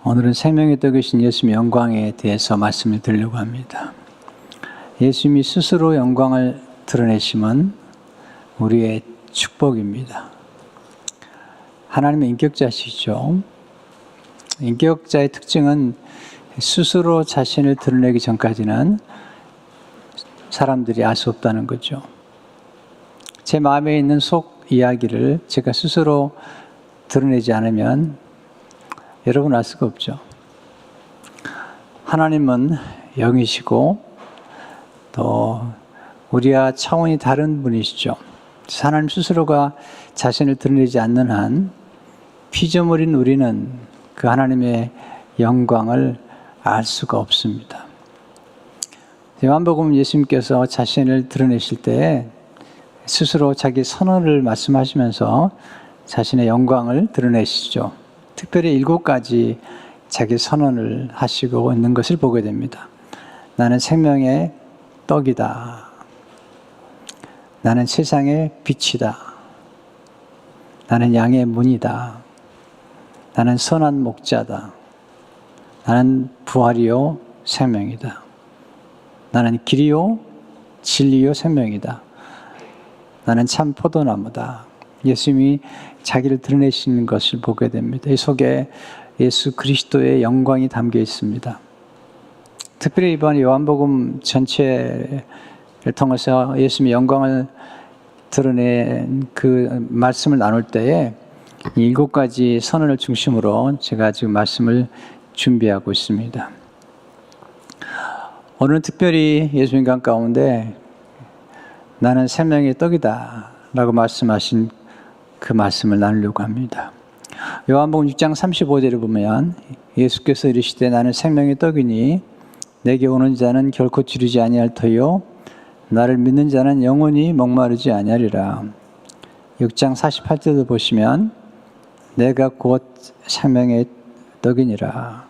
오늘은 생명의 떡이신 예수님의 영광에 대해서 말씀을 드리려고 합니다. 예수님이 스스로 영광을 드러내심은 우리의 축복입니다. 하나님의 인격자시죠. 인격자의 특징은 스스로 자신을 드러내기 전까지는 사람들이 알 수 없다는 거죠. 제 마음에 있는 속 이야기를 제가 스스로 드러내지 않으면 여러분 알 수가 없죠. 하나님은 영이시고 또 우리와 차원이 다른 분이시죠. 하나님 스스로가 자신을 드러내지 않는 한 피조물인 우리는 그 하나님의 영광을 알 수가 없습니다. 요한복음 예수님께서 자신을 드러내실 때 스스로 자기 선언을 말씀하시면서 자신의 영광을 드러내시죠. 특별히 7가지 자기 선언을 하시고 있는 것을 보게 됩니다. 나는 생명의 떡이다. 나는 세상의 빛이다. 나는 양의 문이다. 나는 선한 목자다. 나는 부활이요 생명이다. 나는 길이요 진리요 생명이다. 나는 참 포도나무다. 예수님이 자기를 드러내시는 것을 보게 됩니다. 이 속에 예수 그리스도의 영광이 담겨 있습니다. 특별히 이번 요한복음 전체를 통해서 예수님의 영광을 드러낸 그 말씀을 나눌 때에 7가지 선언을 중심으로 제가 지금 말씀을 준비하고 있습니다. 오늘은 특별히 예수님 가운데 나는 생명의 떡이다 라고 말씀하신 그 말씀을 나누려고 합니다. 요한복음 6장 35절을 보면 예수께서 이르시되 나는 생명의 떡이니 내게 오는 자는 결코 주리지 아니할 터요 나를 믿는 자는 영원히 목마르지 아니하리라. 6장 48절도 보시면 내가 곧 생명의 떡이니라.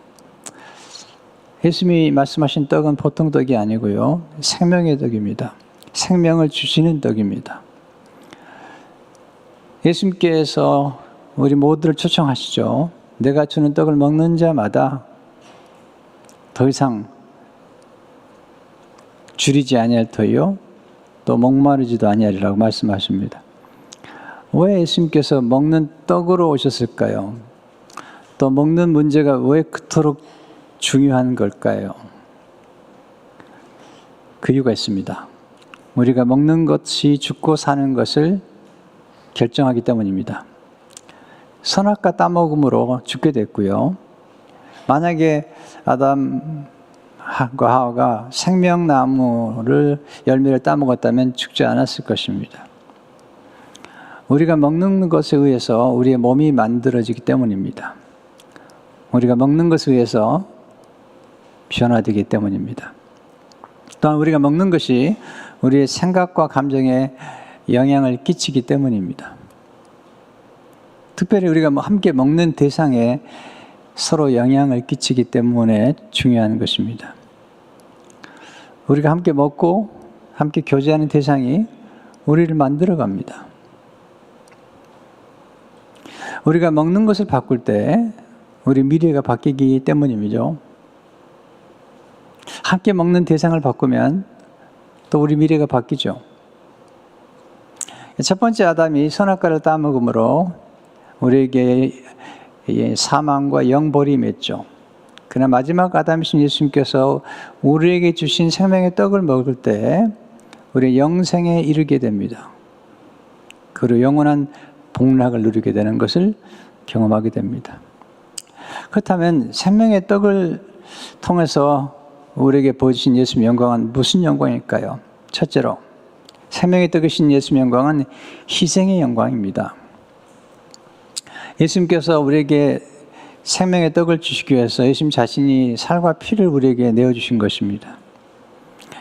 예수님이 말씀하신 떡은 보통 떡이 아니고요 생명의 떡입니다. 생명을 주시는 떡입니다. 예수님께서 우리 모두를 초청하시죠. 내가 주는 떡을 먹는 자마다 더 이상 줄이지 아니할 터요 또 목마르지도 아니하리라고 말씀하십니다. 왜 예수님께서 먹는 떡으로 오셨을까요? 또 먹는 문제가 왜 그토록 중요한 걸까요? 그 이유가 있습니다. 우리가 먹는 것이 죽고 사는 것을 결정하기 때문입니다. 선악과 따먹음으로 죽게 됐고요. 만약에 아담과 하와가 생명나무를 열매를 따먹었다면 죽지 않았을 것입니다. 우리가 먹는 것에 의해서 우리의 몸이 만들어지기 때문입니다. 우리가 먹는 것에 의해서 변화되기 때문입니다. 또한 우리가 먹는 것이 우리의 생각과 감정에 영향을 끼치기 때문입니다. 특별히 우리가 함께 먹는 대상에 서로 영향을 끼치기 때문에 중요한 것입니다. 우리가 함께 먹고 함께 교제하는 대상이 우리를 만들어갑니다. 우리가 먹는 것을 바꿀 때 우리 미래가 바뀌기 때문이죠. 함께 먹는 대상을 바꾸면 또 우리 미래가 바뀌죠. 첫 번째 아담이 선악과를 따먹음으로 우리에게 사망과 영벌이 맺죠. 그러나 마지막 아담이신 예수님께서 우리에게 주신 생명의 떡을 먹을 때 우리 영생에 이르게 됩니다. 그리고 영원한 복락을 누리게 되는 것을 경험하게 됩니다. 그렇다면 생명의 떡을 통해서 우리에게 보여주신 예수님의 영광은 무슨 영광일까요? 첫째로 생명의 떡이신 예수님의 영광은 희생의 영광입니다. 예수님께서 우리에게 생명의 떡을 주시기 위해서 예수님 자신이 살과 피를 우리에게 내어주신 것입니다.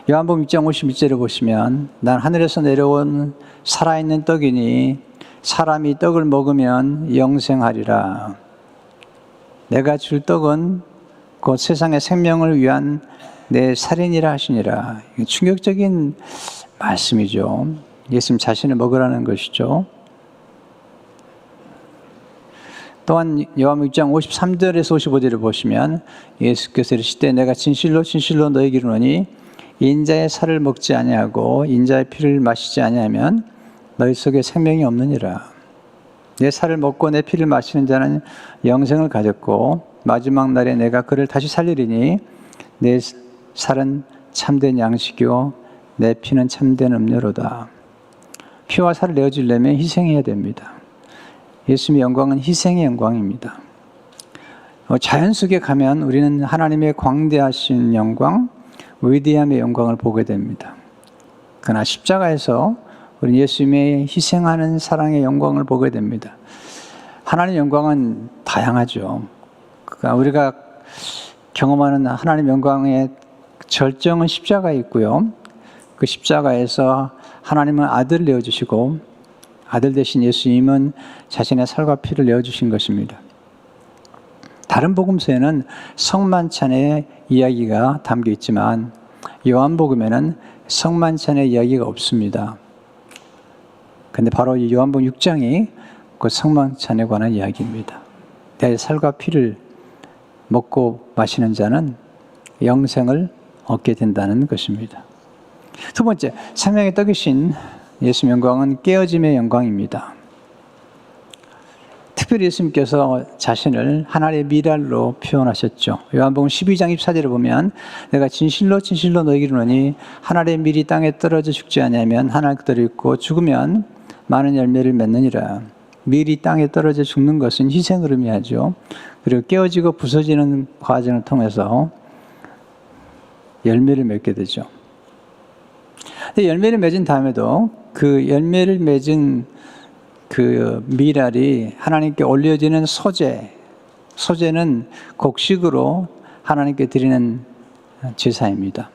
요한복음 6장 51절을 보시면 난 하늘에서 내려온 살아있는 떡이니 사람이 떡을 먹으면 영생하리라. 내가 줄 떡은 곧 세상의 생명을 위한 내 살이니라 하시니라. 충격적인 말씀이죠. 예수님 자신을 먹으라는 것이죠. 또한 요한복음 6장 53절에서 55절을 보시면 예수께서 이르시되 내가 진실로 진실로 너희에게 이르노니 인자의 살을 먹지 아니하고 인자의 피를 마시지 아니하면 너희 속에 생명이 없느니라. 내 살을 먹고 내 피를 마시는 자는 영생을 가졌고 마지막 날에 내가 그를 다시 살리리니 내 살은 참된 양식이요 내 피는 참된 음료로다. 피와 살을 내어주려면 희생해야 됩니다. 예수님의 영광은 희생의 영광입니다. 자연 속에 가면 우리는 하나님의 광대하신 영광, 위대함의 영광을 보게 됩니다. 그러나 십자가에서 우리는 예수님의 희생하는 사랑의 영광을 보게 됩니다. 하나님의 영광은 다양하죠. 그러니까 우리가 경험하는 하나님의 영광의 절정은 십자가에 있고요. 그 십자가에서 하나님은 아들을 내어주시고 아들 대신 예수님은 자신의 살과 피를 내어주신 것입니다. 다른 복음서에는 성만찬의 이야기가 담겨 있지만 요한복음에는 성만찬의 이야기가 없습니다. 그런데 바로 이 요한복음 6장이 그 성만찬에 관한 이야기입니다. 내 살과 피를 먹고 마시는 자는 영생을 얻게 된다는 것입니다. 두 번째, 생명의 떡이신 예수님의 영광은 깨어짐의 영광입니다. 특별히 예수님께서 자신을 하나님의 미랄로 표현하셨죠. 요한복음 12장 24절을 보면 내가 진실로 진실로 너희에게 이르노니 하나님의 밀이 땅에 떨어져 죽지 아니하면 하나 그대로 있고 죽으면 많은 열매를 맺느니라. 밀이 땅에 떨어져 죽는 것은 희생을 의미하죠. 그리고 깨어지고 부서지는 과정을 통해서 열매를 맺게 되죠. 근데 열매를 맺은 다음에도 그 열매를 맺은 그 미랄이 하나님께 올려지는 소제는 곡식으로 하나님께 드리는 제사입니다.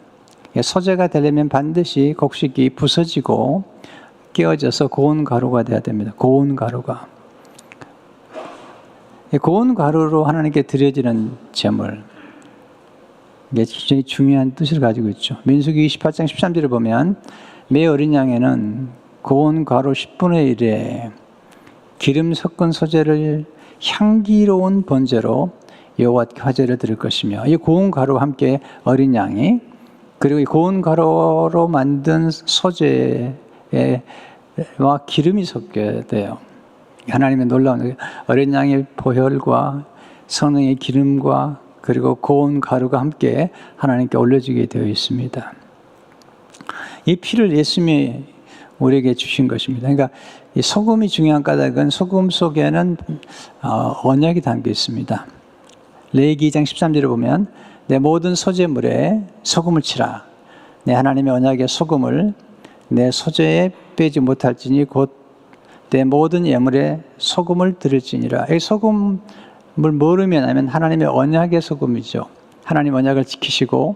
소제가 되려면 반드시 곡식이 부서지고 깨어져서 고운 가루가 돼야 됩니다. 고운 가루가. 고운 가루로 하나님께 드려지는 제물. 이게 굉장히 중요한 뜻을 가지고 있죠. 민수기 28장 13절을 보면 매 어린 양에는 고운 가루 10분의 1에 기름 섞은 소재를 향기로운 번제로 여호와께 화제를 드릴 것이며 이 고운 가루와 함께 어린 양이 그리고 이 고운 가루로 만든 소재와 기름이 섞여야 돼요. 하나님의 놀라운 어린 양의 보혈과 성령의 기름과 그리고 고운 가루가 함께 하나님께 올려지게 되어 있습니다. 이 피를 예수님이 우리에게 주신 것입니다. 그러니까 이 소금이 중요한 까닭은 소금 속에는 언약이 담겨 있습니다. 레위기 2장 13절을 보면 내 모든 소재물에 소금을 치라. 내 하나님의 언약의 소금을 내 소재에 빼지 못할지니 곧 내 모든 예물에 소금을 드릴지니라. 이 소금을 뭘 의미하냐면 하나님의 언약의 소금이죠. 하나님 언약을 지키시고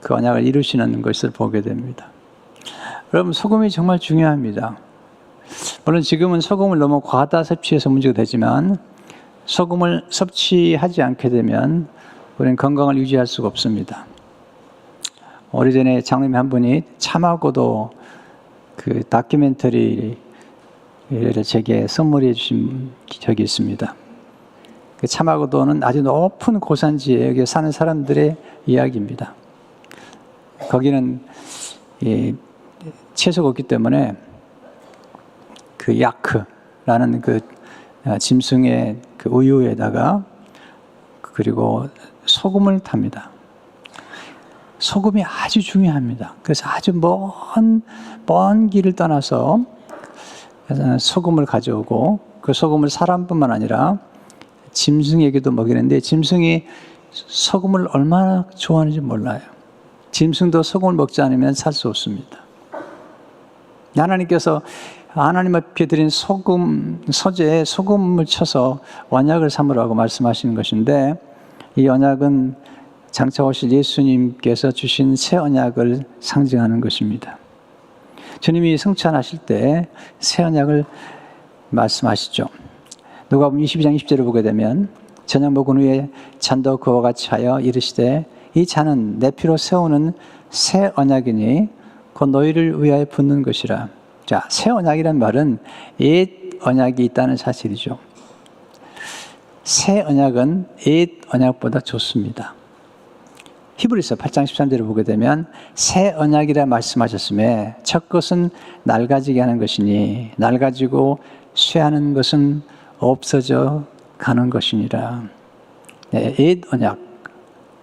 그 언약을 이루시는 것을 보게 됩니다. 여러분, 소금이 정말 중요합니다. 물론 지금은 소금을 너무 과다 섭취해서 문제가 되지만 소금을 섭취하지 않게 되면 우리는 건강을 유지할 수가 없습니다. 오래전에 장로님 한 분이 참하고도 그 다큐멘터리를 제게 선물해 주신 적이 있습니다. 그 참하고도는 아주 높은 고산지에 여기 사는 사람들의 이야기입니다. 거기는 채소가 없기 때문에 그 야크라는 그 짐승의 그 우유에다가 그리고 소금을 탑니다. 소금이 아주 중요합니다. 그래서 아주 먼 길을 떠나서 소금을 가져오고 그 소금을 사람뿐만 아니라 짐승에게도 먹이는데 짐승이 소금을 얼마나 좋아하는지 몰라요. 짐승도 소금을 먹지 않으면 살 수 없습니다. 하나님께서 하나님 앞에 드린 소재에 소금을 쳐서 언약을 삼으라고 말씀하시는 것인데 이 언약은 장차 오실 예수님께서 주신 새 언약을 상징하는 것입니다. 주님이 승천하실 때 새 언약을 말씀하시죠. 누가복음 22장 20절을 보게 되면 저녁 먹은 후에 잔도 그와 같이 하여 이르시되 이 잔은 내 피로 세우는 새 언약이니 곧 너희를 위하여 붓는 것이라. 자, 새 언약이란 말은 옛 언약이 있다는 사실이죠. 새 언약은 옛 언약보다 좋습니다. 히브리서 8장 13절을 보게 되면 새 언약이라 말씀하셨음에 첫 것은 낡아지게 하는 것이니 낡아지고 쇠하는 것은 없어져 가는 것이니라. 네, 옛 언약,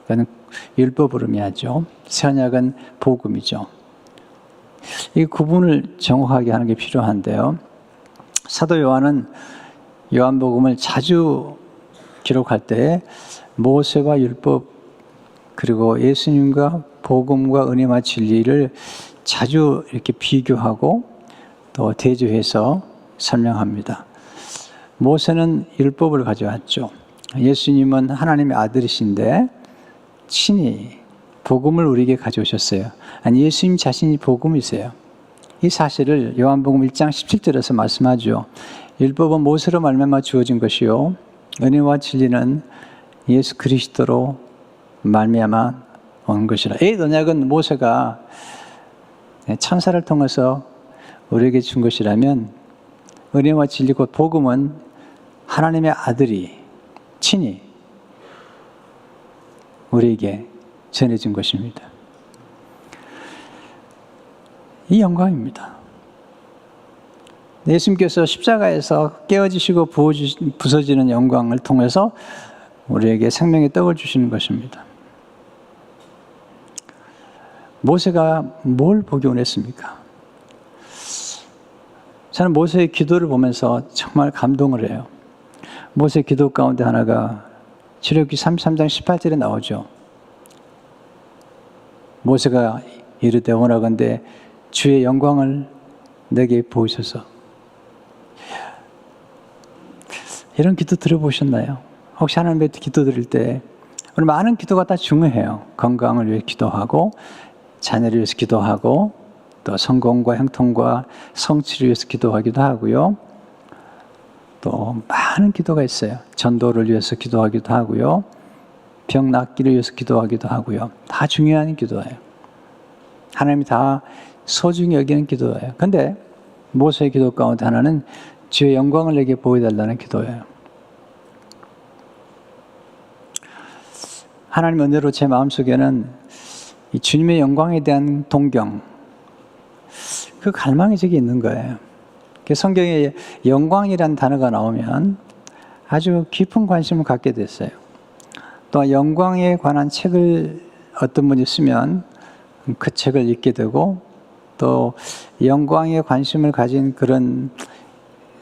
그는 율법을 의미하죠. 새 언약은 복음이죠. 이 구분을 정확하게 하는 게 필요한데요. 사도 요한은 요한복음을 자주 기록할 때 모세와 율법 그리고 예수님과 복음과 은혜와 진리를 자주 이렇게 비교하고 또 대조해서 설명합니다. 모세는 율법을 가져왔죠. 예수님은 하나님의 아들이신데 친히 복음을 우리에게 가져오셨어요. 아니, 예수님 자신이 복음이세요. 이 사실을 요한복음 1장 17절에서 말씀하죠. 율법은 모세로 말미암아 주어진 것이요 은혜와 진리는 예수 그리스도로 말미암아 온 것이라. 옛 언약은 모세가 천사를 통해서 우리에게 준 것이라면 은혜와 진리 곧 복음은 하나님의 아들이 친히 우리에게 전해준 것입니다. 이 영광입니다. 예수님께서 십자가에서 깨어지시고 부서지는 영광을 통해서 우리에게 생명의 떡을 주시는 것입니다. 모세가 뭘 보기 원했습니까? 저는 모세의 기도를 보면서 정말 감동을 해요. 모세의 기도 가운데 하나가 출애굽기 33장 18절에 나오죠. 모세가 이르되 원하건대 주의 영광을 내게 보이소서. 이런 기도 들어보셨나요? 혹시 하나님께 기도 드릴 때 우리 많은 기도가 다 중요해요. 건강을 위해 기도하고 자녀를 위해서 기도하고 또 성공과 형통과 성취를 위해서 기도하기도 하고요. 또 많은 기도가 있어요. 전도를 위해서 기도하기도 하고요. 병 낫기를 위해서 기도하기도 하고요. 다 중요한 기도예요. 하나님이 다 소중히 여기는 기도예요. 그런데 모세의 기도 가운데 하나는 주의 영광을 내게 보여달라는 기도예요. 하나님 은혜로 제 마음속에는 이 주님의 영광에 대한 동경, 그 갈망이 저기 있는 거예요. 성경에 영광이라는 단어가 나오면 아주 깊은 관심을 갖게 됐어요. 또 영광에 관한 책을 어떤 분이 쓰면 그 책을 읽게 되고 또 영광에 관심을 가진 그런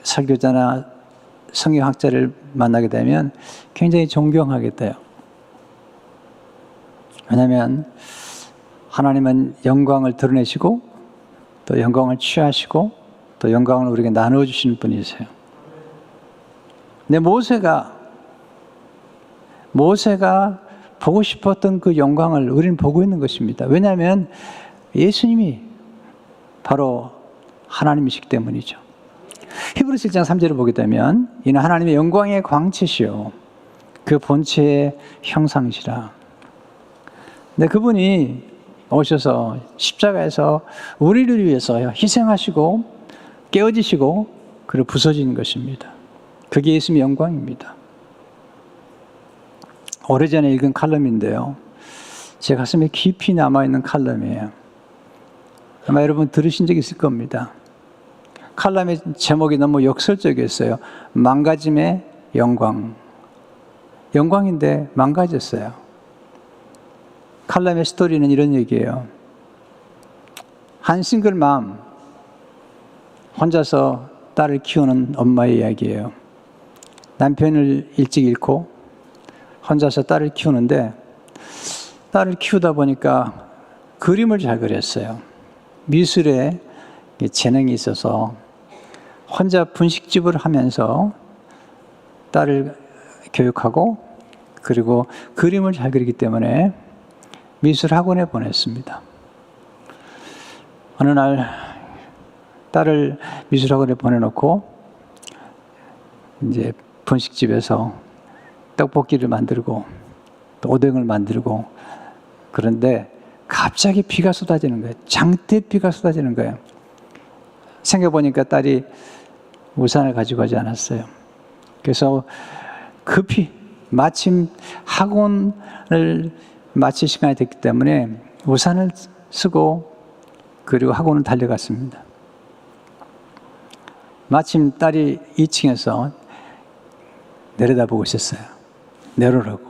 설교자나 성경학자를 만나게 되면 굉장히 존경하게 돼요. 왜냐하면 하나님은 영광을 드러내시고 또 영광을 취하시고 또 영광을 우리에게 나눠주시는 분이세요. 근데 모세가 보고 싶었던 그 영광을 우리는 보고 있는 것입니다. 왜냐하면 예수님이 바로 하나님이시기 때문이죠. 히브리서 1장 3절을 보게 되면 이는 하나님의 영광의 광채시요 그 본체의 형상이시라. 근데 그분이 오셔서 십자가에서 우리를 위해서 희생하시고 깨어지시고 그리고 부서지는 것입니다. 그게 예수님의 영광입니다. 오래전에 읽은 칼럼인데요. 제 가슴에 깊이 남아있는 칼럼이에요. 아마 여러분 들으신 적 있을 겁니다. 칼럼의 제목이 너무 역설적이었어요. 망가짐의 영광. 영광인데 망가졌어요. 칼럼의 스토리는 이런 얘기예요. 한 싱글맘, 혼자서 딸을 키우는 엄마의 이야기예요. 남편을 일찍 잃고 혼자서 딸을 키우는데 딸을 키우다 보니까 그림을 잘 그렸어요. 미술에 재능이 있어서 혼자 분식집을 하면서 딸을 교육하고 그리고 그림을 잘 그리기 때문에 미술학원에 보냈습니다. 어느 날 딸을 미술학원에 보내놓고 이제 분식집에서 떡볶이를 만들고 또 오뎅을 만들고 그런데 갑자기 비가 쏟아지는 거예요. 장대비가 쏟아지는 거예요. 생각해보니까 딸이 우산을 가지고 가지 않았어요. 그래서 급히 마침 학원을 마칠 시간이 됐기 때문에 우산을 쓰고 그리고 학원을 달려갔습니다. 마침 딸이 2층에서 내려다보고 있었어요. 내려오라고.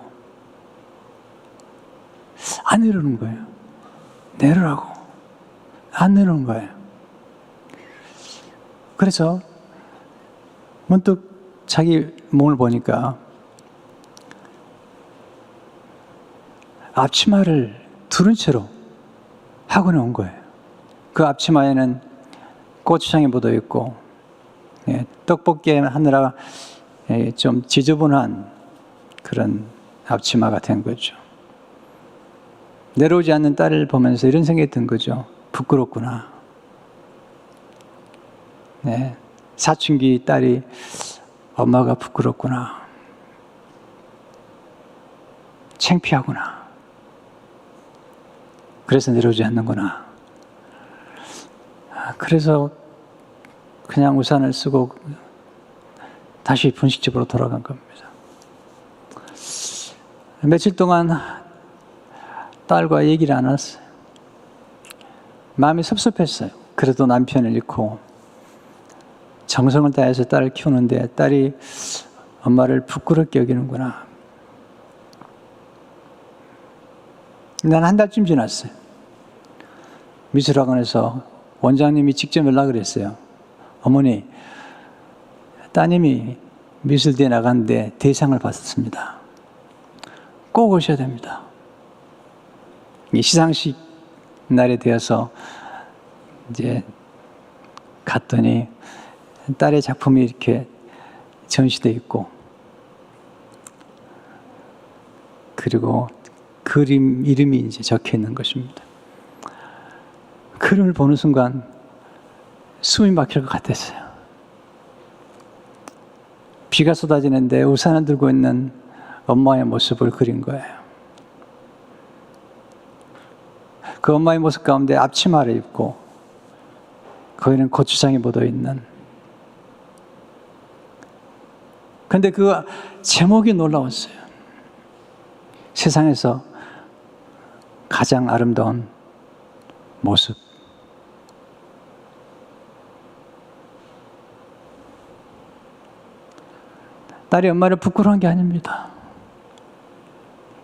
안 내려오는 거예요. 내려오라고. 안 내려오는 거예요. 그래서 문득 자기 몸을 보니까 앞치마를 두른 채로 학원에 온 거예요. 그 앞치마에는 고추장이 묻어 있고 떡볶이 하느라 좀 지저분한 그런 앞치마가 된 거죠. 내려오지 않는 딸을 보면서 이런 생각이 든 거죠. 부끄럽구나. 네, 사춘기 딸이 엄마가 부끄럽구나. 창피하구나. 그래서 내려오지 않는구나. 그래서 그냥 우산을 쓰고 다시 분식집으로 돌아간 겁니다. 며칠 동안 딸과 얘기를 안 했어요. 마음이 섭섭했어요. 그래도 남편을 잃고 정성을 다해서 딸을 키우는데 딸이 엄마를 부끄럽게 여기는구나. 난 한 달쯤 지났어요. 미술학원에서 원장님이 직접 연락을 했어요. 어머니, 따님이 미술대에 나갔는데 대상을 받았습니다. 꼭 오셔야 됩니다. 시상식 날에 되어서 이제 갔더니 딸의 작품이 이렇게 전시되어 있고, 그리고 그림 이름이 이제 적혀 있는 것입니다. 그림을 보는 순간 숨이 막힐 것 같았어요. 비가 쏟아지는데 우산을 들고 있는 엄마의 모습을 그린 거예요. 그 엄마의 모습 가운데 앞치마를 입고 거기는 고추장이 묻어 있는. 그런데 그 제목이 놀라웠어요. 세상에서 가장 아름다운 모습. 딸이 엄마를 부끄러운 게 아닙니다.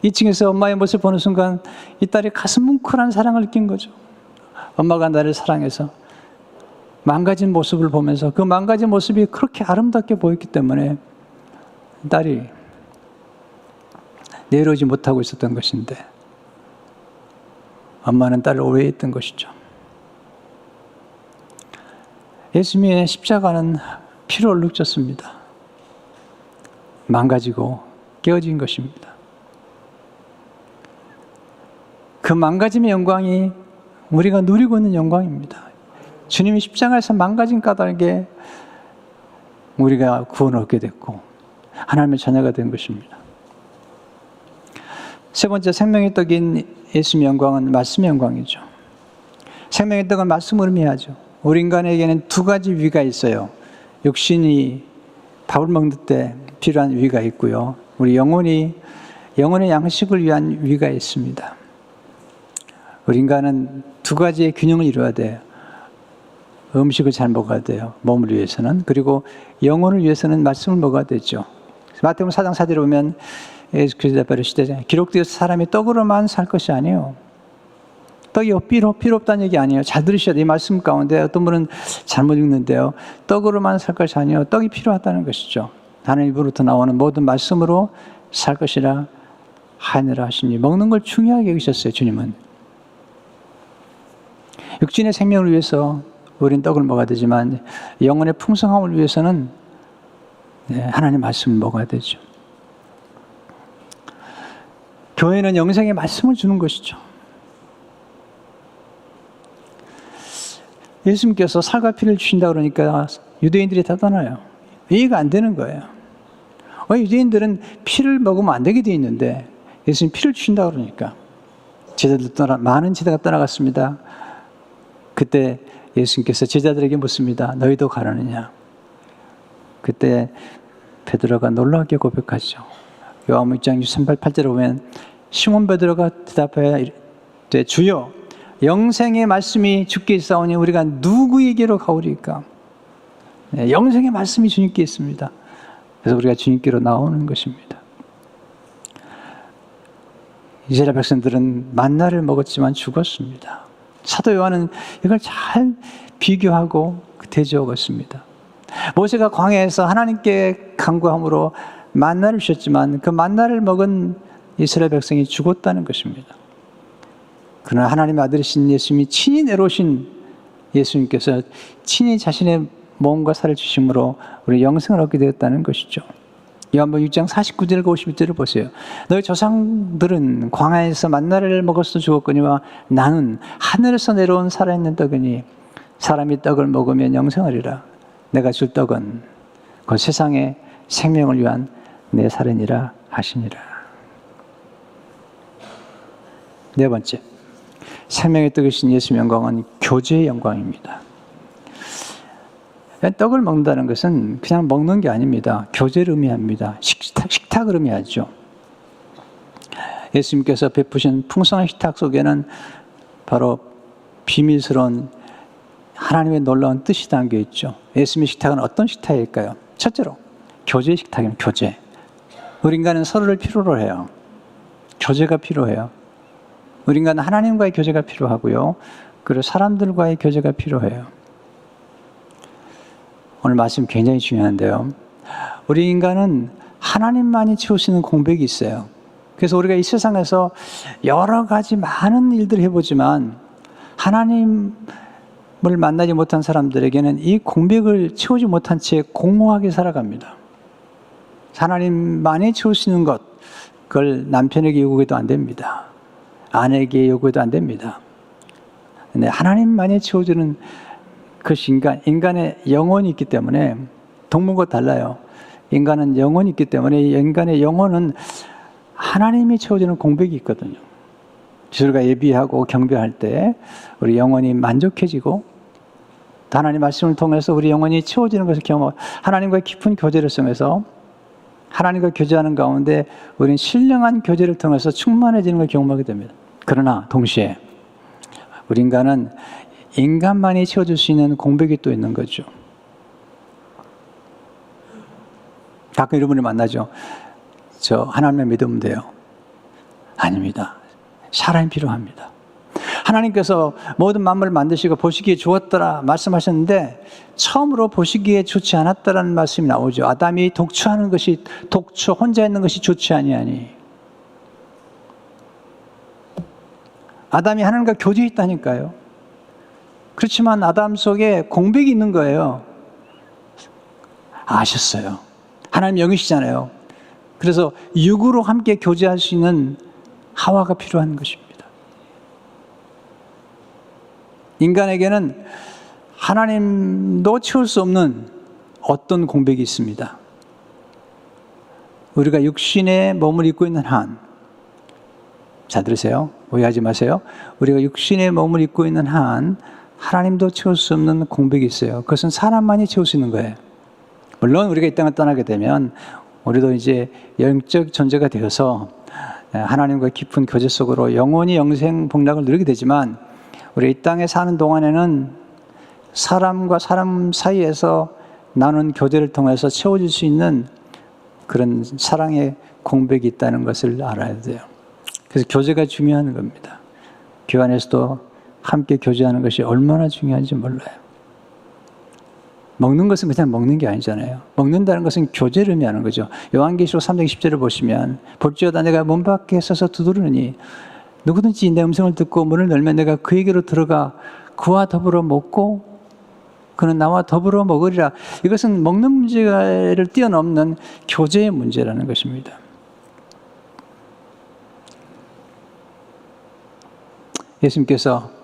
2층에서 엄마의 모습을 보는 순간 이 딸이 가슴 뭉클한 사랑을 느낀 거죠. 엄마가 나를 사랑해서 망가진 모습을 보면서 그 망가진 모습이 그렇게 아름답게 보였기 때문에 딸이 내려오지 못하고 있었던 것인데 엄마는 딸을 오해했던 것이죠. 예수님의 십자가는 피로 얼룩졌습니다. 망가지고 깨어진 것입니다. 그 망가짐의 영광이 우리가 누리고 있는 영광입니다. 주님이 십자가에서 망가진 까닭에 우리가 구원을 얻게 됐고 하나님의 자녀가 된 것입니다. 세 번째, 생명의 떡인 예수님의 영광은 말씀의 영광이죠. 생명의 떡은 말씀을 의미하죠. 우리 인간에게는 두 가지 위가 있어요. 육신이 밥을 먹는 때 필요한 위가 있고요. 우리 영혼의 양식을 위한 위가 있습니다. 우리 인간은 두 가지의 균형을 이루어야 돼요. 음식을 잘 먹어야 돼요. 몸을 위해서는. 그리고 영혼을 위해서는 말씀을 먹어야 되죠. 마태복음 4장 4절에 보면 예수께서 대답하시되 기록되어서 사람이 떡으로만 살 것이 아니에요. 떡이 필요 없다는 얘기 아니에요. 잘 들으셔야 돼요. 이 말씀 가운데 어떤 분은 잘못 읽는데요. 떡으로만 살 것이 아니에요. 떡이 필요하다는 것이죠. 하나님 입으로부터 나오는 모든 말씀으로 살 것이라 하느라 하시니 먹는 걸 중요하게 여기셨어요. 주님은. 육신의 생명을 위해서 우린 떡을 먹어야 되지만 영혼의 풍성함을 위해서는 하나님의 말씀을 먹어야 되죠. 교회는 영생의 말씀을 주는 것이죠. 예수님께서 살과 피를 주신다 그러니까 유대인들이 다 떠나요. 이해가 안 되는 거예요. 유대인들은 피를 먹으면 안 되게 돼 있는데 예수님 피를 주신다 그러니까 많은 제자가 떠나갔습니다. 그때 예수님께서 제자들에게 묻습니다. 너희도 가려느냐? 그때 베드로가 놀랍게 고백하죠. 요한복음 6장 38, 8절에 보면 시몬 베드로가 대답하여 이르되 주여 영생의 말씀이 주께 있사오니 우리가 누구에게로 가오리까? 네, 영생의 말씀이 주님께 있습니다. 그래서 우리가 주님께로 나오는 것입니다. 이스라엘 백성들은 만나를 먹었지만 죽었습니다. 사도 요한은 이걸 잘 비교하고 대조하였습니다. 모세가 광야에서 하나님께 간구함으로 만나를 주셨지만 그 만나를 먹은 이스라엘 백성이 죽었다는 것입니다. 그러나 하나님의 아들이신 예수님이 친히 내려오신 예수님께서 친히 자신의 몸과 살을 주심으로 우리 영생을 얻게 되었다는 것이죠. 요한복음 6장 49절과 51절을 보세요. 너희 조상들은 광야에서 만나를 먹어서 죽었거니와 나는 하늘에서 내려온 살아있는 떡이니 사람이 떡을 먹으면 영생하리라. 내가 줄 떡은 그 세상의 생명을 위한 내 살이니라 하시니라. 네 번째, 생명의 떡이신 예수의 영광은 교제의 영광입니다. 떡을 먹는다는 것은 그냥 먹는 게 아닙니다. 교제를 의미합니다. 식탁을 의미하죠. 예수님께서 베푸신 풍성한 식탁 속에는 바로 비밀스러운 하나님의 놀라운 뜻이 담겨 있죠. 예수님의 식탁은 어떤 식탁일까요? 첫째로 교제의 식탁입니다. 교제. 우리 인간은 서로를 필요로 해요. 교제가 필요해요. 우리 인간은 하나님과의 교제가 필요하고요. 그리고 사람들과의 교제가 필요해요. 오늘 말씀 굉장히 중요한데요. 우리 인간은 하나님만이 채우시는 공백이 있어요. 그래서 우리가 이 세상에서 여러 가지 많은 일들을 해보지만 하나님을 만나지 못한 사람들에게는 이 공백을 채우지 못한 채 공허하게 살아갑니다. 하나님만이 채우시는 것, 그걸 남편에게 요구해도 안 됩니다. 아내에게 요구해도 안 됩니다. 근데 하나님만이 채워주는 그것이 인간의 영혼이 있기 때문에 동물과 달라요. 인간은 영혼이 있기 때문에 인간의 영혼은 하나님이 채워주는 공백이 있거든요. 우리가 예비하고 경배할 때 우리 영혼이 만족해지고 하나님 말씀을 통해서 우리 영혼이 채워지는 것을 경험하고 하나님과의 깊은 교제를 통해서 하나님과 교제하는 가운데 우리는 신령한 교제를 통해서 충만해지는 걸 경험하게 됩니다. 그러나 동시에 우리 인간은 인간만이 채워줄 수 있는 공백이 또 있는 거죠. 가끔 이런 분을 만나죠. 저 하나님을 믿으면 돼요. 아닙니다. 사람이 필요합니다. 하나님께서 모든 만물을 만드시고 보시기에 좋았더라 말씀하셨는데 처음으로 보시기에 좋지 않았다라는 말씀이 나오죠. 아담이 독초하는 것이 혼자 있는 것이 좋지 아니하니. 아담이 하나님과 교제했다니까요. 그렇지만 아담 속에 공백이 있는 거예요. 아셨어요. 하나님 영이시잖아요. 그래서 육으로 함께 교제할 수 있는 하와가 필요한 것입니다. 인간에게는 하나님도 채울 수 없는 어떤 공백이 있습니다. 우리가 육신의 몸을 입고 있는 한, 잘 들으세요. 오해하지 마세요. 우리가 육신의 몸을 입고 있는 한 하나님도 채울 수 없는 공백이 있어요. 그것은 사람만이 채울 수 있는 거예요. 물론 우리가 이 땅을 떠나게 되면 우리도 이제 영적 존재가 되어서 하나님과 깊은 교제 속으로 영원히 영생 복락을 누리게 되지만 우리 이 땅에 사는 동안에는 사람과 사람 사이에서 나눈 교제를 통해서 채워질 수 있는 그런 사랑의 공백이 있다는 것을 알아야 돼요. 그래서 교제가 중요한 겁니다. 교회 안에서도 함께 교제하는 것이 얼마나 중요한지 몰라요. 먹는 것은 그냥 먹는 게 아니잖아요. 먹는다는 것은 교제를 의미하는 거죠. 요한계시록 3장 10절을 보시면 볼지어다 내가 문 밖에 서서 두드리니 누구든지 내 음성을 듣고 문을 열면 내가 그에게로 들어가 그와 더불어 먹고 그는 나와 더불어 먹으리라. 이것은 먹는 문제를 뛰어넘는 교제의 문제라는 것입니다. 예수님께서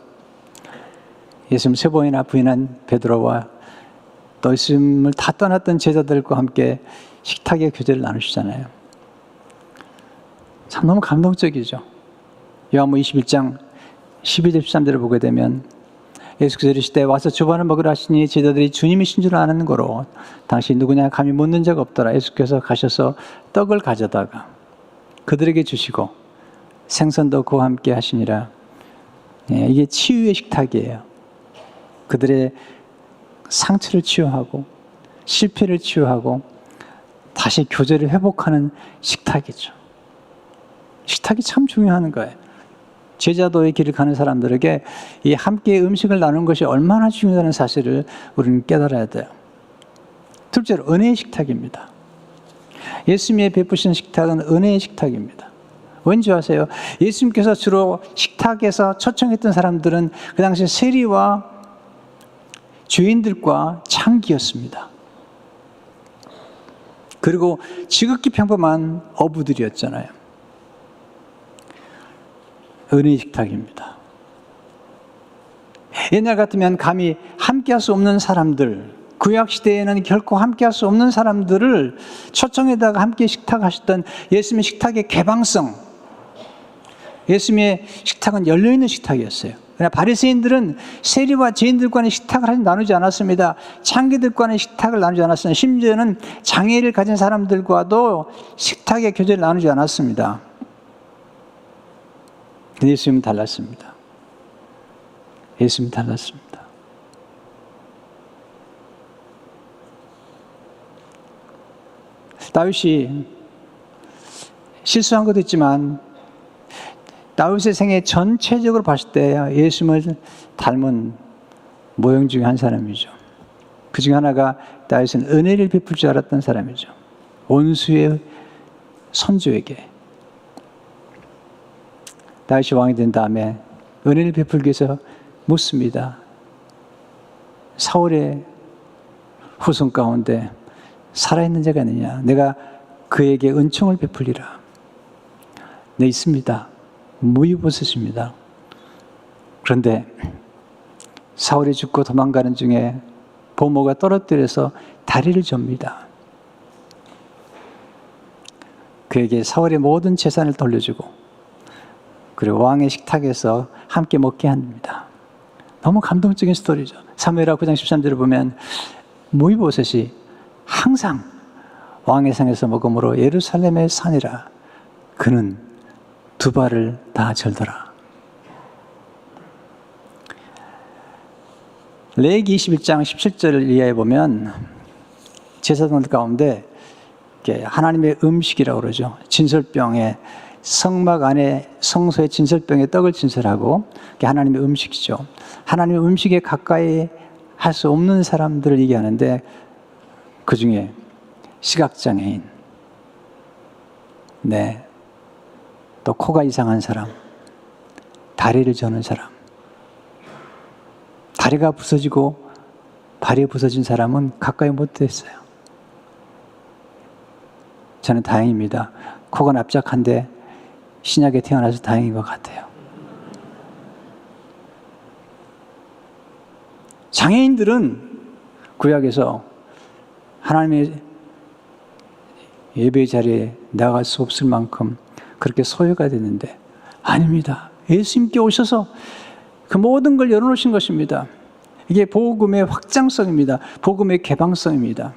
예수님 세 번이나 부인한 베드로와 또 예수님을 다 떠났던 제자들과 함께 식탁의 교제를 나누시잖아요. 참 너무 감동적이죠. 요한복음 21장 12절 13절을 보게 되면 예수께서 이르시되 와서 주반을 먹으라 하시니 제자들이 주님이신 줄 아는 거로 당시 누구냐 감히 묻는 적 없더라. 예수께서 가셔서 떡을 가져다가 그들에게 주시고 생선도 그와 함께 하시니라. 이게 치유의 식탁이에요. 그들의 상처를 치유하고 실패를 치유하고 다시 교제를 회복하는 식탁이죠. 식탁이 참 중요한 거예요. 제자도의 길을 가는 사람들에게 이 함께 음식을 나누는 것이 얼마나 중요하다는 사실을 우리는 깨달아야 돼요. 둘째로 은혜의 식탁입니다. 예수님이 베푸신 식탁은 은혜의 식탁입니다. 왠지 아세요? 예수님께서 주로 식탁에서 초청했던 사람들은 그 당시 세리와 죄인들과 창기였습니다. 그리고 지극히 평범한 어부들이었잖아요. 은혜의 식탁입니다. 옛날 같으면 감히 함께할 수 없는 사람들, 구약시대에는 결코 함께할 수 없는 사람들을 초청에다가 함께 식탁하셨던 예수님의 식탁의 개방성, 예수님의 식탁은 열려있는 식탁이었어요. 그러나 바리새인들은 세리와 죄인들과는 식탁을 나누지 않았습니다. 창기들과는 식탁을 나누지 않았습니다. 심지어는 장애를 가진 사람들과도 식탁의 교제를 나누지 않았습니다. 근데 예수님은 달랐습니다. 예수님은 달랐습니다. 다윗이 실수한 것도 있지만 다윗의 생애 전체적으로 봤을 때 예수님을 닮은 모형 중에 한 사람이죠. 그 중에 하나가 다윗은 은혜를 베풀 줄 알았던 사람이죠. 원수의 선조에게. 다윗이 왕이 된 다음에 은혜를 베풀기 위해서 묻습니다. 사울의 후손 가운데 살아있는 자가 있느냐? 내가 그에게 은총을 베풀리라. 네, 있습니다. 무이보셋입니다. 그런데 사울이 죽고 도망가는 중에 보모가 떨어뜨려서 다리를 접니다. 그에게 사울의 모든 재산을 돌려주고 그리고 왕의 식탁에서 함께 먹게 합니다. 너무 감동적인 스토리죠. 사무엘하 9장 13절을 보면 무이보셋이 항상 왕의 상에서 먹음으로 예루살렘의 산이라 그는 두 발을 다 절더라. 레위기 21장 17절을 이해해 보면 제사장들 가운데 하나님의 음식이라고 그러죠. 진설병에 성막 안에 성소의 진설병에 떡을 진설하고 그게 하나님의 음식이죠. 하나님의 음식에 가까이 할 수 없는 사람들을 얘기하는데 그 중에 시각장애인, 네, 또 코가 이상한 사람, 다리를 저는 사람, 다리가 부서지고 발이 부서진 사람은 가까이 못 됐어요. 저는 다행입니다. 코가 납작한데 신약에 태어나서 다행인 것 같아요. 장애인들은 구약에서 하나님의 예배 자리에 나갈 수 없을 만큼 그렇게 소외가 됐는데 아닙니다. 예수님께 오셔서 그 모든 걸 열어놓으신 것입니다. 이게 복음의 확장성입니다. 복음의 개방성입니다.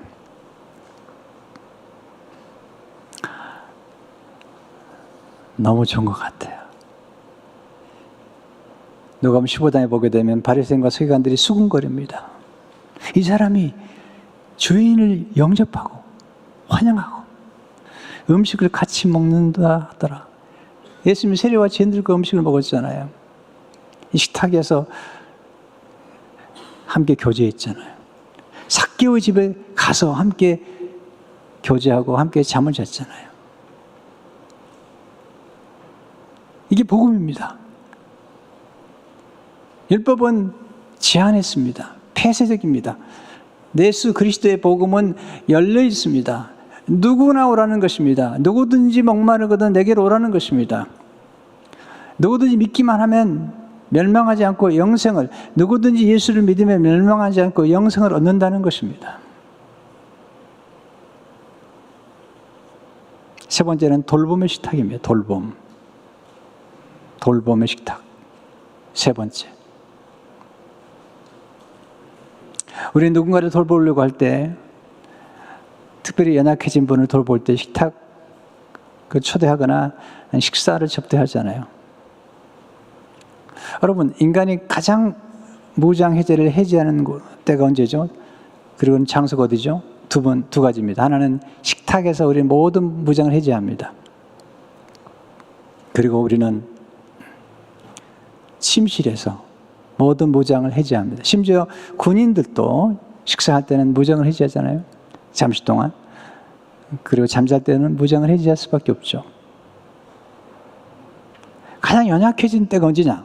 너무 좋은 것 같아요. 누가복음 15장에 보게 되면 바리새인과 서기관들이 수군거립니다. 이 사람이 죄인을 영접하고 환영하고 음식을 같이 먹는다 하더라. 예수님이 세리와 죄인들과 음식을 먹었잖아요. 이 식탁에서 함께 교제했잖아요. 삭개오의 집에 가서 함께 교제하고 함께 잠을 잤잖아요. 이게 복음입니다. 율법은 제한했습니다. 폐쇄적입니다. 예수 그리스도의 복음은 열려 있습니다. 누구나 오라는 것입니다. 누구든지 목마르거든 내게로 오라는 것입니다. 누구든지 믿기만 하면 멸망하지 않고 영생을, 누구든지 예수를 믿으면 멸망하지 않고 영생을 얻는다는 것입니다. 세 번째는 돌봄의 식탁입니다. 돌봄의 식탁. 세 번째. 우리 누군가를 돌보려고 할 때, 특별히 연약해진 분을 돌볼 때 식탁 초대하거나 식사를 접대하잖아요. 여러분, 인간이 가장 무장해제를 해제하는 때가 언제죠? 그리고 장소가 어디죠? 두 가지입니다. 하나는 식탁에서 우리 모든 무장을 해제합니다. 그리고 우리는 침실에서 모든 무장을 해제합니다. 심지어 군인들도 식사할 때는 무장을 해제하잖아요. 잠시 동안. 그리고 잠잘 때는 무장을 해제할 수밖에 없죠. 가장 연약해진 때가 언제냐?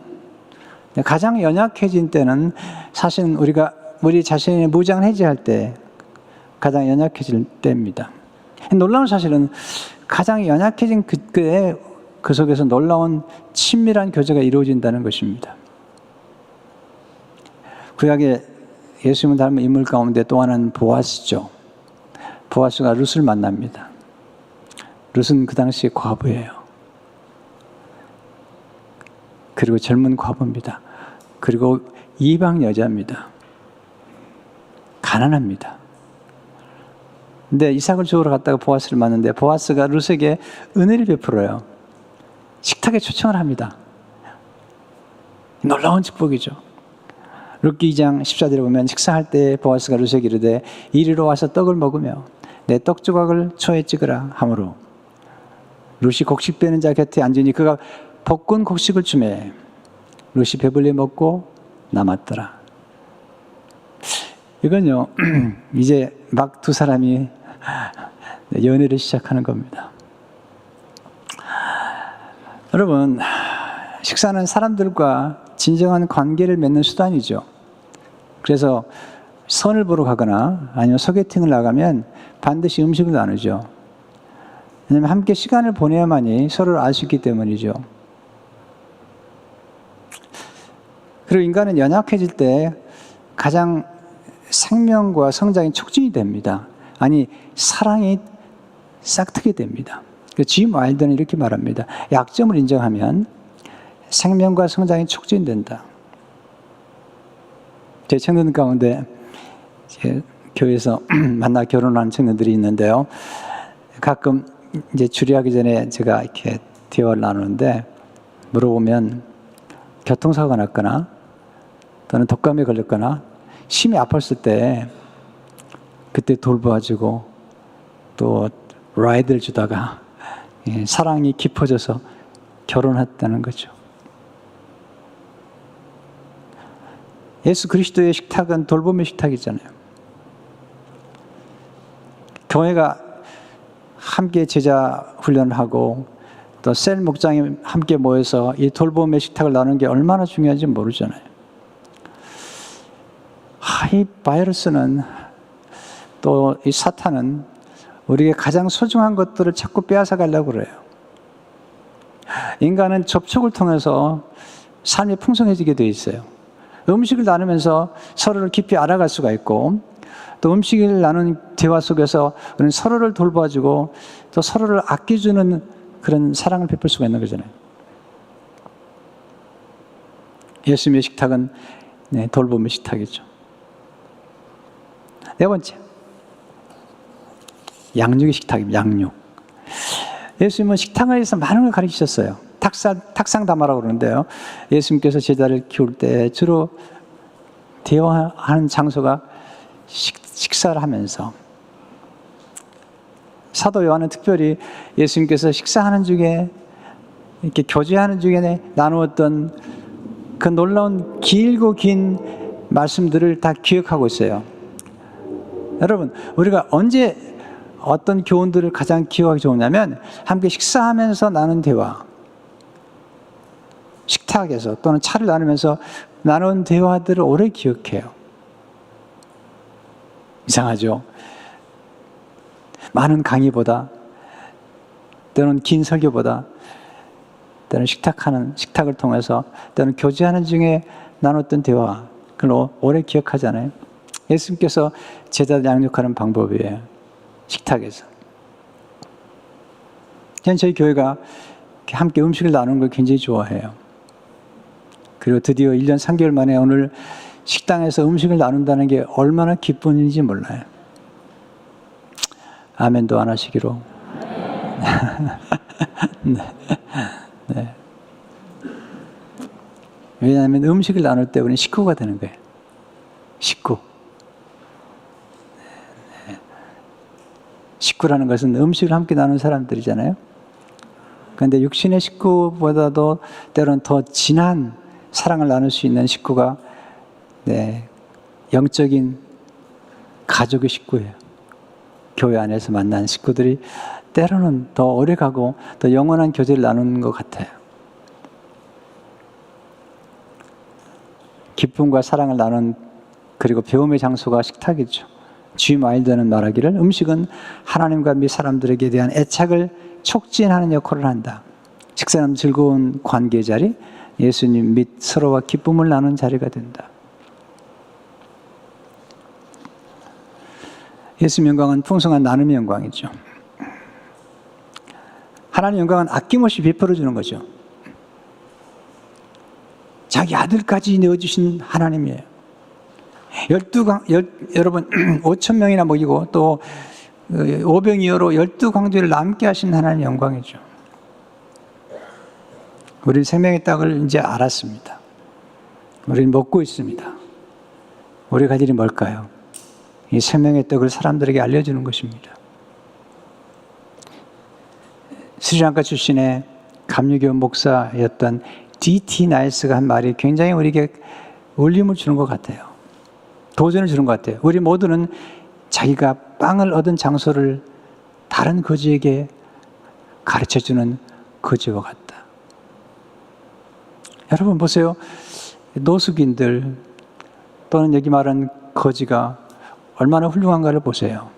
가장 연약해진 때는 사실은 우리 자신의 무장을 해제할 때 가장 연약해질 때입니다. 놀라운 사실은 가장 연약해진 그때에 그 속에서 놀라운 친밀한 교제가 이루어진다는 것입니다. 구약에 예수님을 닮은 인물 가운데 또 하나는 보아스죠. 보아스가 룻을 만납니다. 룻은 그 당시에 과부예요. 그리고 젊은 과부입니다. 그리고 이방 여자입니다. 가난합니다. 근데 이삭을 주우러 갔다가 보아스를 만났는데 보아스가 룻에게 은혜를 베풀어요. 식탁에 초청을 합니다. 놀라운 축복이죠. 룻기 2장 14절에 보면 식사할 때 보아스가 룻에게 이르되 이리로 와서 떡을 먹으며 내 떡 조각을 초에 찍으라 하므로 룻이 곡식 빼는 자 곁에 앉으니 그가 볶은 곡식을 주매 룻이 배불리 먹고 남았더라. 이건요, 이제 막 두 사람이 연애를 시작하는 겁니다. 여러분, 식사는 사람들과 진정한 관계를 맺는 수단이죠. 그래서 선을 보러 가거나 아니면 소개팅을 나가면 반드시 음식을 나누죠. 왜냐하면 함께 시간을 보내야만이 서로를 알 수 있기 때문이죠. 그리고 인간은 연약해질 때 가장 생명과 성장이 촉진이 됩니다. 아니, 사랑이 싹트게 됩니다. 짐 와일드는 이렇게 말합니다. 약점을 인정하면 생명과 성장이 촉진된다. 제 청년 가운데 제 교회에서 만나 결혼한 청년들이 있는데요. 가끔 이제 주례하기 전에 제가 이렇게 대화를 나누는데 물어보면 교통사고가 났거나 또는 독감에 걸렸거나 심히 아팠을 때 그때 돌봐주고 또 라이드를 주다가 사랑이 깊어져서 결혼했다는 거죠. 예수 그리스도의 식탁은 돌봄의 식탁이잖아요. 교회가 함께 제자 훈련을 하고 또 셀 목장이 함께 모여서 이 돌봄의 식탁을 나누는 게 얼마나 중요한지 모르잖아요. 이 바이러스는 또 이 사탄은 우리에게 가장 소중한 것들을 자꾸 빼앗아 가려고 그래요. 인간은 접촉을 통해서 삶이 풍성해지게 돼 있어요. 음식을 나누면서 서로를 깊이 알아갈 수가 있고 또 음식을 나누는 대화 속에서 우리는 서로를 돌봐주고 또 서로를 아껴주는 그런 사랑을 베풀 수가 있는 거잖아요. 예수님의 식탁은 돌봄의 식탁이죠. 네 번째, 양육의 식탁입니다. 양육. 예수님은 식탁에서 많은 걸 가르치셨어요. 탁상담화라고 그러는데요. 예수님께서 제자를 키울 때 주로 대화하는 장소가 식사를 하면서, 사도 요한은 특별히 예수님께서 식사하는 중에 이렇게 교제하는 중에 나누었던 그 놀라운 길고 긴 말씀들을 다 기억하고 있어요. 여러분, 우리가 언제 어떤 교훈들을 가장 기억하기 좋으냐면 함께 식사하면서 나눈 대화, 식탁에서 또는 차를 나누면서 나눈 대화들을 오래 기억해요. 이상하죠? 많은 강의보다 또는 긴 설교보다 또는 식탁을 통해서 또는 교제하는 중에 나눴던 대화, 그걸 오래 기억하잖아요. 예수님께서 제자들 양육하는 방법이에요. 식탁에서. 저는 저희 교회가 함께 음식을 나누는 걸 굉장히 좋아해요. 그리고 드디어 1년 3개월 만에 오늘 식당에서 음식을 나눈다는 게 얼마나 기쁜 일인지 몰라요. 아멘도 안 하시기로. 네. 네. 왜냐하면 음식을 나눌 때 우리는 식구가 되는 거예요. 식구. 식구라는 것은 음식을 함께 나누는 사람들이잖아요. 그런데 육신의 식구보다도 때로는 더 진한 사랑을 나눌 수 있는 식구가 영적인 가족의 식구예요. 교회 안에서 만난 식구들이 때로는 더 오래가고 더 영원한 교제를 나누는 것 같아요. 기쁨과 사랑을 나눈 그리고 배움의 장소가 식탁이죠. G. 마일드는 말하기를 음식은 하나님과 및 사람들에게 대한 애착을 촉진하는 역할을 한다. 식사는 즐거운 관계 자리, 예수님 및 서로와 기쁨을 나누는 자리가 된다. 예수님 영광은 풍성한 나눔의 영광이죠. 하나님 영광은 아낌없이 베풀어 주는 거죠. 자기 아들까지 내어주신 하나님이에요. 여러분 5,000명이나 먹이고 또 오병이어로 12광주를 남게 하신 하나님의 영광이죠. 우리 생명의 떡을 이제 알았습니다. 우리는 먹고 있습니다. 우리가 할 일이 뭘까요? 이 생명의 떡을 사람들에게 알려주는 것입니다. 스리랑카 출신의 감리교 목사였던 D.T. 나일스가 한 말이 굉장히 우리에게 울림을 주는 것 같아요. 도전을 주는 것 같아요. 우리 모두는 자기가 빵을 얻은 장소를 다른 거지에게 가르쳐주는 거지와 같다. 여러분 보세요. 노숙인들 또는 여기 말하는 거지가 얼마나 훌륭한가를 보세요.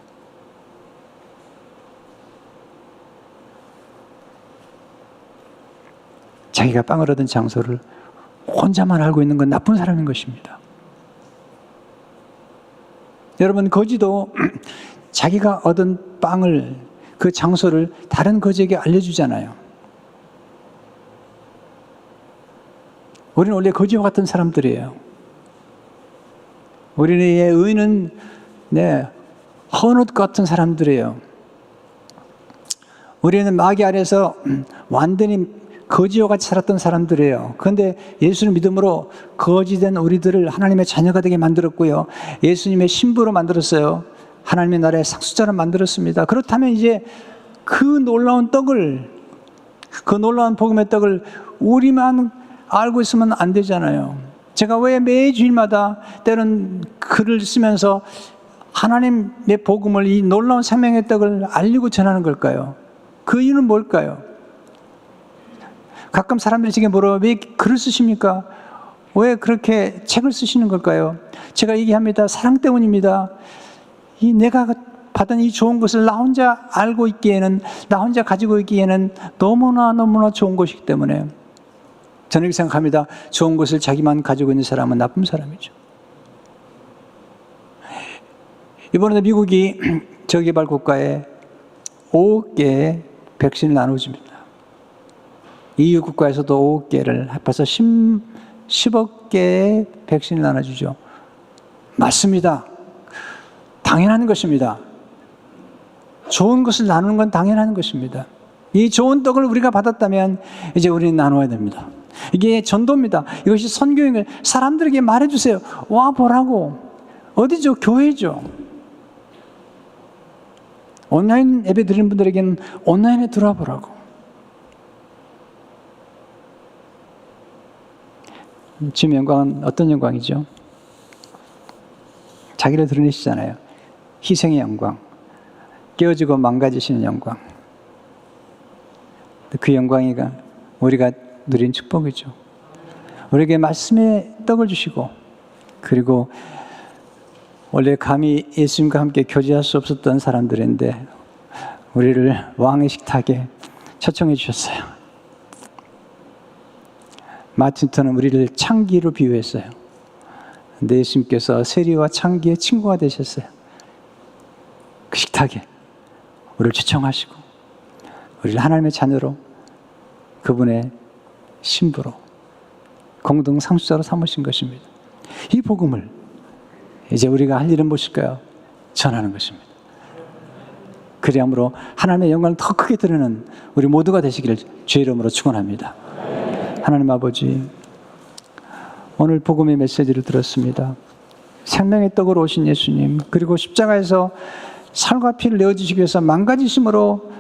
자기가 빵을 얻은 장소를 혼자만 알고 있는 건 나쁜 사람인 것입니다. 여러분 거지도 자기가 얻은 빵을 그 장소를 다른 거지에게 알려주잖아요. 우리는 원래 거지와 같은 사람들이에요. 우리의 의는 헌옷 같은 사람들이에요. 우리는 마귀 아래서 완전히 거지와 같이 살았던 사람들이에요. 그런데 예수를 믿음으로 거지된 우리들을 하나님의 자녀가 되게 만들었고요. 예수님의 신부로 만들었어요. 하나님의 나라의 상속자로 만들었습니다. 그렇다면 이제 그 놀라운 떡을, 그 놀라운 복음의 떡을 우리만 알고 있으면 안 되잖아요. 제가 왜 매주일마다 때론 글을 쓰면서 하나님의 복음을, 이 놀라운 생명의 떡을 알리고 전하는 걸까요? 그 이유는 뭘까요? 가끔 사람들이 제게 물어요. 왜 글을 쓰십니까? 왜 그렇게 책을 쓰시는 걸까요? 제가 얘기합니다. 사랑 때문입니다. 내가 받은 이 좋은 것을 나 혼자 알고 있기에는, 나 혼자 가지고 있기에는 너무나 좋은 것이기 때문에 저는 이렇게 생각합니다. 좋은 것을 자기만 가지고 있는 사람은 나쁜 사람이죠. 이번에 미국이 저개발 국가에 5억 개의 백신을 나눠줍니다. EU 국가에서도 5억 개를 합해서 10억 개의 백신을 나눠주죠. 맞습니다. 당연한 것입니다. 좋은 것을 나누는 건 당연한 것입니다. 이 좋은 떡을 우리가 받았다면 이제 우리는 나눠야 됩니다. 이게 전도입니다. 이것이 선교인 사람들에게 말해주세요. 와 보라고. 어디죠? 교회죠. 온라인 예배 드리는 분들에게는 온라인에 들어와 보라고. 주님의 영광은 어떤 영광이죠? 자기를 드러내시잖아요. 희생의 영광, 깨어지고 망가지시는 영광. 그 영광이 우리가 누린 축복이죠. 우리에게 말씀의 떡을 주시고, 그리고 원래 감히 예수님과 함께 교제할 수 없었던 사람들인데 우리를 왕의 식탁에 초청해 주셨어요. 마틴 루터는 우리를 창기로 비유했어요. 근데 예수님께서 세리와 창기의 친구가 되셨어요. 그 식탁에 우리를 초청하시고 우리를 하나님의 자녀로, 그분의 신부로, 공동 상속자로 삼으신 것입니다. 이 복음을 이제 우리가 할 일은 무엇일까요? 전하는 것입니다. 그리함으로 하나님의 영광을 더 크게 드러내는 우리 모두가 되시기를 주의 이름으로 축원합니다. 하나님 아버지, 오늘 복음의 메시지를 들었습니다. 생명의 떡으로 오신 예수님, 그리고 십자가에서 살과 피를 내어주시기 위해서 망가지심으로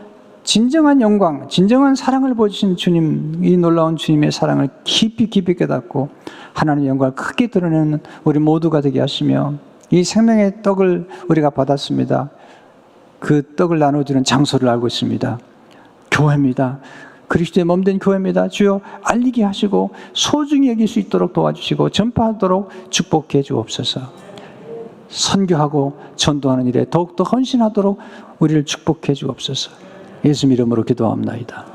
진정한 영광, 진정한 사랑을 보여주신 주님, 이 놀라운 주님의 사랑을 깊이 깊이 깨닫고 하나님의 영광을 크게 드러내는 우리 모두가 되게 하시며, 이 생명의 떡을 우리가 받았습니다. 그 떡을 나눠주는 장소를 알고 있습니다. 교회입니다. 그리스도의 몸된 교회입니다. 주여 알리게 하시고 소중히 여길 수 있도록 도와주시고 전파하도록 축복해 주옵소서. 선교하고 전도하는 일에 더욱더 헌신하도록 우리를 축복해 주옵소서. 예수 이름으로 기도합나이다.